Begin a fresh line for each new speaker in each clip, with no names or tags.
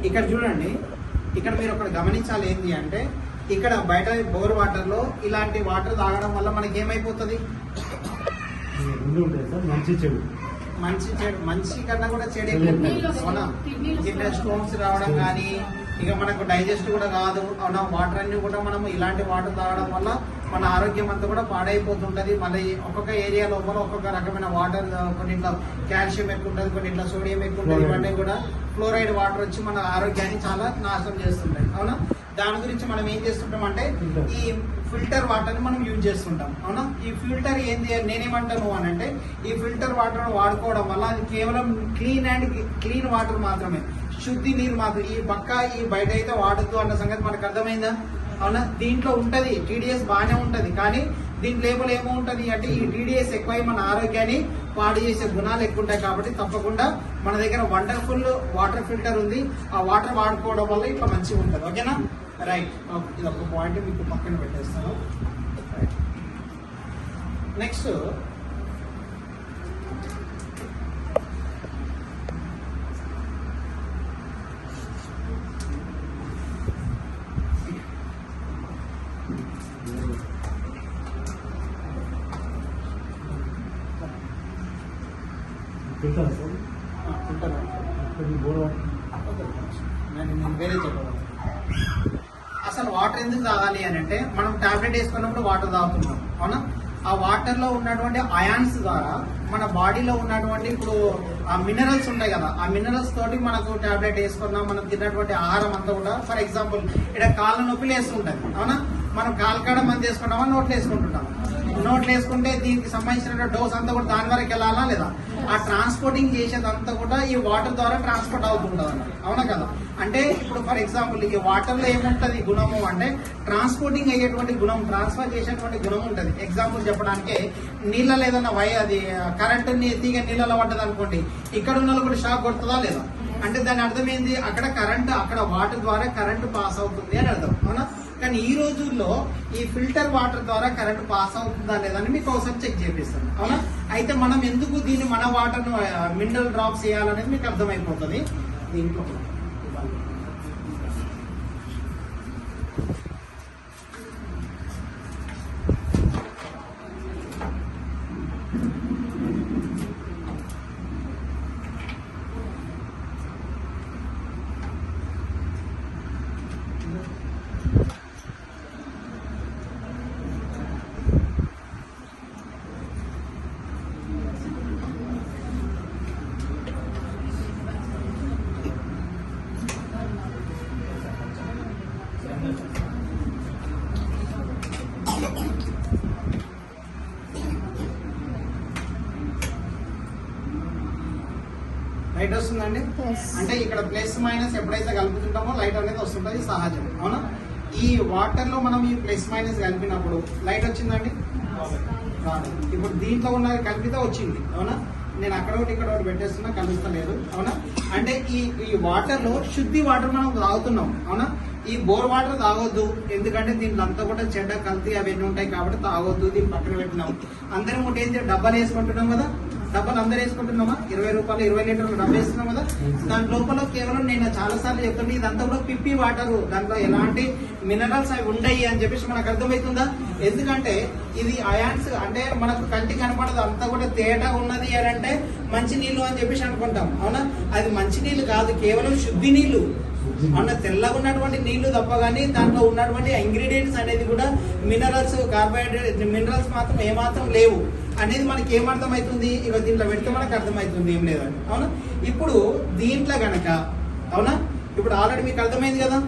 ఇక్కడ చూడండి, ఇక్కడ మీరు ఒకటి గమనించాలి ఏంటి అంటే, ఇక్కడ బయట బోర్ వాటర్ లో ఇలాంటి వాటర్ తాగడం వల్ల మనకి ఏమైపోతుంది, మంచి కన్నా కూడా చెడు అవునా. కిడ్నీ స్టోన్స్ రావడం కానీ, ఇక మనకు డైజెస్ట్ కూడా కాదు అవునా. వాటర్ అన్ని కూడా మనం ఇలాంటి వాటర్ తాగడం వల్ల మన ఆరోగ్యం అంతా కూడా పాడైపోతుంటది. మళ్ళీ ఒక్కొక్క ఏరియా లోపల ఒక్కొక్క రకమైన వాటర్, కొన్నింట్లో కాల్షియం ఎక్కువ ఉంటుంది, కొన్నింట్లో సోడియం ఎక్కువ ఉంటుంది. ఇవన్నీ కూడా ఫ్లోరైడ్ వాటర్ వచ్చి మన ఆరోగ్యాన్ని చాలా నాశనం చేస్తుంటాయి అవునా. దాని గురించి మనం ఏం చేస్తుంటాం అంటే, ఈ ఫిల్టర్ వాటర్ ని మనం యూజ్ చేస్తుంటాం అవునా. ఈ ఫిల్టర్ ఏంది నేనేమంటాను అని అంటే, ఈ ఫిల్టర్ వాటర్ వాడుకోవడం వల్ల అది కేవలం క్లీన్ వాటర్ మాత్రమే, శుద్ధి నీరు మాత్రం. ఈ ఈ బయట అయితే వాడద్దు అన్న సంగతి మనకు అర్థమైందా అవునా. దీంట్లో ఉంటది టీడీఎస్ బాగానే ఉంటది, కానీ దీని లేబుల్ ఏమో ఉంటది అంటే, ఈ టీడీఎస్ ఎక్కువై మన ఆరోగ్యాన్ని పాడు చేసే గుణాలు ఎక్కువ ఉంటాయి. కాబట్టి తప్పకుండా మన దగ్గర వండర్ఫుల్ వాటర్ ఫిల్టర్ ఉంది, ఆ వాటర్ వాడుకోవడం వల్ల ఇట్లా మంచిగా ఉంటుంది. ఓకేనా, రైట్. ఇది ఒక పాయింట్ మీకు పక్కన పెట్టేస్తాను. నెక్స్ట్ వేరే చెప్పాలి. అసలు వాటర్ ఎందుకు తాగాలి అని అంటే, మనం టాబ్లెట్ వేసుకున్నప్పుడు వాటర్ తాగుతున్నాం అవునా. ఆ వాటర్ లో ఉన్నటువంటి అయాన్స్ ద్వారా మన బాడీలో ఉన్నటువంటి ఇప్పుడు ఆ మినరల్స్ ఉంటాయి కదా, ఆ మినరల్స్ తోటి మనకు టాబ్లెట్ వేసుకున్నాం, మనం తిన్నటువంటి ఆహారం అంతా కూడా. ఫర్ ఎగ్జాంపుల్ ఇక్కడ కాళ్ళ నొప్పిలు వేస్తుంటది అవునా, మనం కాలకాడ మంది వేసుకుంటామా, నోట్లు వేసుకుంటుంటాం. నోట్లు వేసుకుంటే దీనికి సంబంధించిన డోస్ అంతా కూడా దాని వరకు వెళ్ళాలా లేదా, ఆ ట్రాన్స్పోర్టింగ్ చేసేదంతా కూడా ఈ వాటర్ ద్వారా ట్రాన్స్పోర్ట్ అవుతుంటది అన్నమాట అవునా కదా. అంటే ఇప్పుడు ఫర్ ఎగ్జాంపుల్ ఈ వాటర్ లో ఏముంటది గుణము అంటే, ట్రాన్స్పోర్టింగ్ అయ్యేటువంటి గుణం, ట్రాన్స్ఫర్ చేసేటువంటి గుణం ఉంటది. ఎగ్జాంపుల్ చెప్పడానికి, నీళ్ళలో ఏదైనా అది కరెంట్ తీగ నీళ్ళలో పడ్డది అనుకోండి, ఇక్కడ ఉన్న కూడా షాక్ కొడుతుందా లేదా అంటే, దాని అర్థం ఏంది, అక్కడ కరెంట్, అక్కడ వాటర్ ద్వారా కరెంట్ పాస్ అవుతుంది అని అర్థం అవునా. కానీ ఈ రోజుల్లో ఈ ఫిల్టర్ వాటర్ ద్వారా కరెంట్ పాస్ అవుతుందా లేదని మీకు ఒకసారి చెక్ చేపిస్తాను అవునా. అయితే మనం ఎందుకు దీన్ని మన వాటర్ మినరల్ డ్రాప్స్ చేయాలనేది మీకు అర్థమైపోతుంది దీంట్లో. లైట్ వస్తుందండి. అంటే ఇక్కడ ప్లస్ మైనస్ ఎప్పుడైతే కలుపుతుంటామో లైట్ అనేది వస్తుంటది, సహజం అవునా. ఈ వాటర్ లో మనం ఈ ప్లస్ మైనస్ కలిపినప్పుడు లైట్ వచ్చిందండి, ఇప్పుడు దీంట్లో ఉన్నది కలిపితే వచ్చింది అవునా. నేను అక్కడ ఒకటి ఇక్కడ ఒకటి పెట్టేస్తున్నా, కలుస్తలేదు అవునా. అంటే ఈ వాటర్ లో శుద్ధి వాటర్ మనం తాగుతున్నాం అవునా. ఈ బోర్ వాటర్ తాగొద్దు, ఎందుకంటే దీంట్లో అంతా కూడా చెడ్డ కల్తీ అవన్నీ ఉంటాయి కాబట్టి తాగొద్దు, దీన్ని పక్కన పెట్టినాం. అందరం ఒకటి ఏంటి, డబ్బాలు వేసుకుంటున్నాం కదా, డబ్బాలు అందరూ వేసుకుంటున్నామా, 20 రూపాయలు 20 లీటర్లు డబ్బా వేస్తున్నాం కదా. దాని లోపల కేవలం నేను చాలా సార్లు చెప్తుంటే, ఇదంతా కూడా పిప్పి వాటర్, దాంట్లో ఎలాంటి మినరల్స్ అవి ఉండయి అని చెప్పేసి మనకు అర్థమవుతుందా. ఎందుకంటే ఇది అయాన్స్, అంటే మనకు కంటి కనపడదు, అంతా కూడా తేట ఉన్నది అని అంటే మంచి నీళ్లు అని చెప్పేసి అనుకుంటాం అవునా. అది మంచి నీళ్లు కాదు, కేవలం శుద్ధి నీళ్లు అన్న, తెల్లగా ఉన్నటువంటి నీళ్లు తప్ప కానీ దాంట్లో ఉన్నటువంటి ఇంగ్రీడియంట్స్ అనేది కూడా మినరల్స్, కార్బోహైడ్రేట్ మినరల్స్ మాత్రం ఏమాత్రం లేవు అనేది మనకి ఏమర్థమవుతుంది, ఇక దీంట్లో పెడితే మనకు అర్థమవుతుంది ఏం లేదని అవునా. ఇప్పుడు దీంట్లో గనక అవునా, ఇప్పుడు ఆల్రెడీ మీకు అర్థమైంది కదా,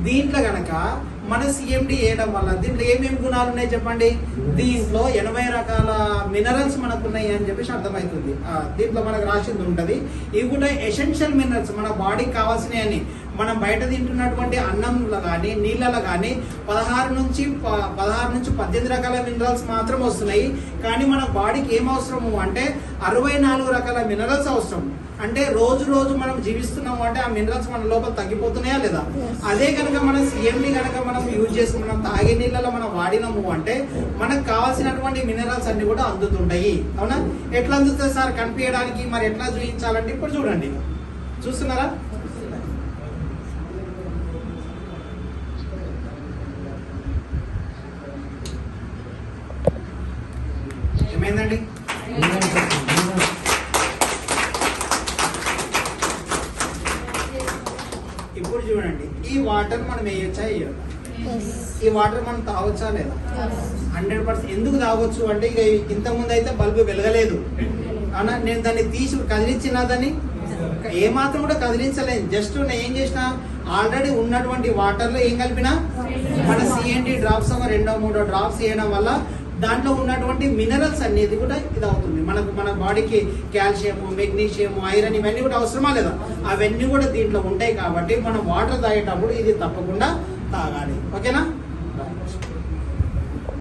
దీంట్లో గనక మన సిఎండి వేయడం వల్ల దీంట్లో ఏమేమి గుణాలు ఉన్నాయి చెప్పండి. దీంట్లో 80 రకాల మినరల్స్ మనకు ఉన్నాయి అని చెప్పేసి అర్థమవుతుంది. దీంట్లో మనకు రాసింది ఉంటది. ఇవి కూడా ఎసెన్షియల్ మినరల్స్, మన బాడీకి కావాల్సినవి అని. మనం బయట తింటున్నటువంటి అన్నంలో కానీ నీళ్ళలో కానీ 16 నుంచి 18 రకాల మినరల్స్ మాత్రం వస్తున్నాయి. కానీ మన బాడీకి ఏం అవసరము అంటే 64 రకాల మినరల్స్ అవసరం. అంటే రోజు రోజు మనం జీవిస్తున్నాము అంటే ఆ మినరల్స్ మన లోపల తగ్గిపోతున్నాయా లేదా. అదే కనుక మనం సిఎండి కనుక మనం యూజ్ చేసి మనం తాగే నీళ్ళలో మనం వాడినాము అంటే మనకు కావాల్సినటువంటి మినరల్స్ అన్ని కూడా అందుతుంటాయి అవునా. ఎట్లా అందుతాయి సార్ కనిపించడానికి, మరి ఎట్లా చూపించాలంటే ఇప్పుడు చూడండి, చూస్తున్నారా వాటర్ మనం వేయొచ్చా వేయొద్దా? ఈ వాటర్ మనం తాగొచ్చా లేదా? 100%. ఎందుకు తాగొచ్చు అంటే ఇక ఇంతకుముందు అయితే బల్బు వెలగలేదు అవునా, నేను దాన్ని తీసి కదిలించిన దాన్ని ఏమాత్రం కూడా కదిలించలేదు. జస్ట్ నేను ఏం చేసిన, ఆల్రెడీ ఉన్నటువంటి వాటర్ లో ఏం కలిపినా మన CNT డ్రాప్స్ ఒక 2-3 డ్రాప్స్ వేయడం వల్ల దాంట్లో ఉన్నటువంటి మినరల్స్ అనేది కూడా ఇది అవుతుంది. మన బాడీకి కాల్షియం, మెగ్నీషియం, ఐరన్ ఇవన్నీ కూడా అవసరమా లేదా? అవన్నీ కూడా దీంట్లో ఉంటాయి కాబట్టి మనం వాటర్ తాగేటప్పుడు ఇది తప్పకుండా తాగాలి. ఓకేనా?